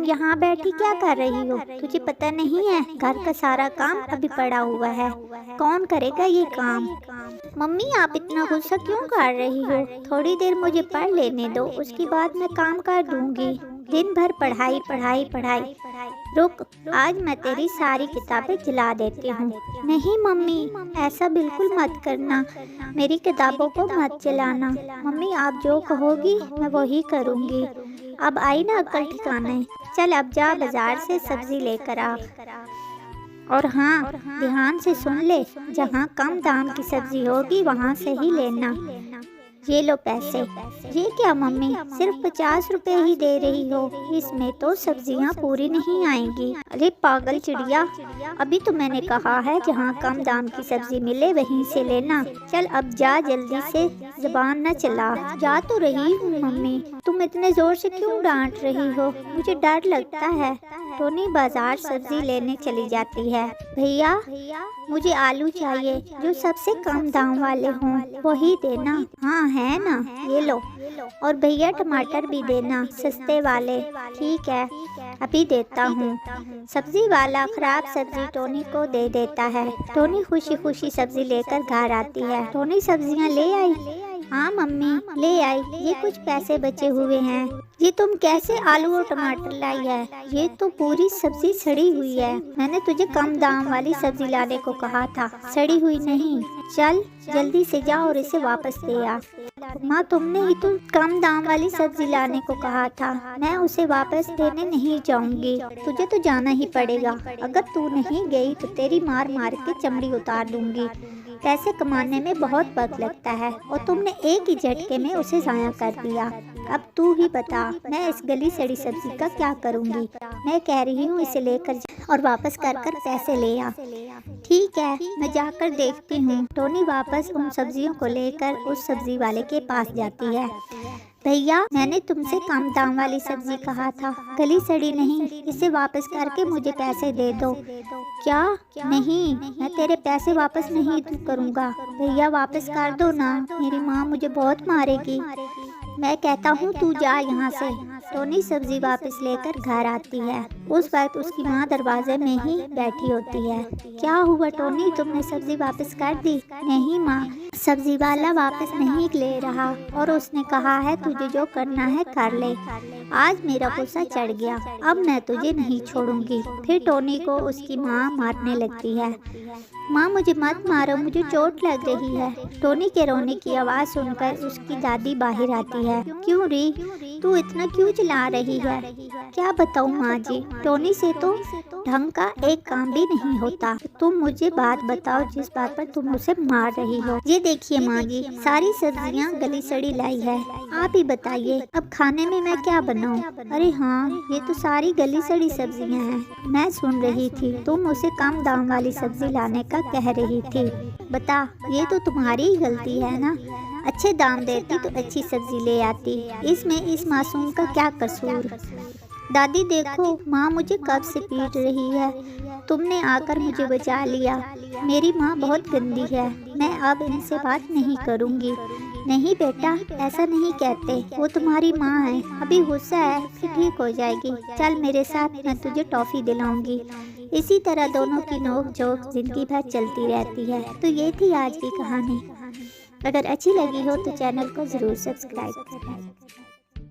यहाँ बैठी क्या कर रही हो? तुझे पता नहीं है घर का सारा काम अभी पड़ा हुआ है, कौन करेगा ये काम? मम्मी आप इतना गुस्सा क्यों कर रही हो? थोड़ी देर मुझे पढ़ लेने दो, उसके बाद मैं काम कर दूंगी। दिन भर पढ़ाई पढ़ाई पढ़ाई। रुक, आज मैं तेरी सारी किताबें जला देती हूँ। नहीं मम्मी, ऐसा बिल्कुल मत करना, मेरी किताबों को मत जलाना। मम्मी आप जो कहोगी मैं वही करूँगी। अब आई ना अक्ल ठिकाने। चल अब जा बाजार से सब्जी लेकर आ। और हाँ, ध्यान से सुन ले, जहाँ कम दाम की सब्जी होगी वहाँ से ही लेना। ये लो पैसे। ये क्या मम्मी, सिर्फ 50 रुपए ही दे रही हो? इसमें तो सब्जियाँ पूरी नहीं आएंगी। अरे पागल चिड़िया, अभी तो मैंने कहा है जहाँ कम दाम की सब्जी मिले वहीं से लेना। चल अब जा, जल्दी से, जुबान न चला। जा तो रही हूँ मम्मी, तुम इतने जोर से क्यों डांट रही हो? मुझे डर लगता है। टोनी बाजार सब्जी लेने चली जाती है। भैया मुझे आलू चाहिए जो सबसे कम दाम वाले हों, वही देना। हाँ है ना, ये लो। और भैया टमाटर भी देना, सस्ते वाले। ठीक है, अभी देता हूँ। सब्जी वाला खराब सब्जी टोनी को दे देता है। टोनी खुशी खुशी सब्जी लेकर घर आती है। टोनी सब्जियाँ ले आई? हाँ मम्मी ले आई, ये कुछ पैसे बचे हुए हैं। ये तुम कैसे आलू और टमाटर लाई है? ये तो पूरी सब्जी सड़ी हुई है। मैंने तुझे कम दाम वाली सब्जी लाने को कहा था, सड़ी हुई नहीं। चल जल्दी से जा और इसे वापस दे आ। माँ तुमने ही तो कम दाम वाली सब्जी लाने को कहा था, मैं उसे वापस देने नहीं जाऊंगी। तुझे तो जाना ही पड़ेगा, अगर तू नहीं गई तो तेरी मार मार के चमड़ी उतार दूंगी। पैसे कमाने में बहुत वक्त लगता है और तुमने एक ही झटके में उसे ज़ाया कर दिया। अब तू ही बता, मैं इस गली सड़ी सब्जी का क्या करूंगी? मैं कह रही हूँ इसे लेकर जा और वापस कर कर पैसे ले आ। ठीक है, मैं जाकर देखती हूँ। टोनी वापस उन सब्जियों को लेकर उस सब्जी वाले के पास जाती है। भैया मैंने तुमसे कम दाम वाली सब्जी कहा था, गली सड़ी नहीं, इसे वापस करके मुझे पैसे दे दो। क्या? नहीं, मैं तेरे पैसे वापस नहीं करूँगा। भैया वापस कर दो ना, मेरी माँ मुझे बहुत मारेगी। मैं कहता हूँ तू जा यहाँ से। टोनी सब्जी वापस लेकर घर आती है। उस वक्त उसकी माँ दरवाजे में ही बैठी होती है। क्या हुआ टोनी, तुमने सब्जी वापस कर दी? नहीं माँ, सब्जी वाला वापस नहीं ले रहा और उसने कहा है तुझे जो करना है कर ले। आज मेरा गुस्सा चढ़ गया, अब मैं तुझे नहीं छोड़ूंगी। फिर टोनी को उसकी माँ मारने लगती है। माँ मुझे मत मारो, मुझे चोट लग रही है। टोनी के रोने की आवाज़ सुनकर उसकी दादी बाहर आती है। क्यों री, तू इतना क्यों चिल्ला रही है? क्या बताऊँ माँ जी, टोनी से तो ढंग का एक काम भी नहीं होता। तुम मुझे बात बताओ जिस बात पर तुम उसे मार रही हो। ये देखिए माँ जी, सारी सब्जियाँ गली सड़ी लाई है, आप ही बताइए अब खाने में मैं क्या बनाऊँ? अरे हाँ, ये तो सारी गली सड़ी सब्जियाँ हैं। मैं सुन रही थी तुम उसे कम दाम वाली सब्जी लाने का कह रही थी। बता, ये तो तुम्हारी ही गलती है ना? अच्छे दाम देती तो अच्छी सब्जी ले आती, इसमें इस मासूम का क्या कसूर? दादी देखो, माँ मुझे कब से पीट रही है, तुमने आकर मुझे बचा लिया। मेरी माँ बहुत गंदी है, मैं अब इनसे बात नहीं करूँगी। नहीं बेटा, ऐसा नहीं कहते, वो तुम्हारी माँ है, अभी गुस्सा है फिर ठीक हो जाएगी। चल मेरे साथ, मैं तुझे टॉफ़ी दिलाऊंगी। इसी तरह दोनों की नोक झोंक जिंदगी भर चलती रहती है। तो ये थी आज की कहानी। अगर अच्छी लगी हो तो चैनल को ज़रूर सब्सक्राइब करें।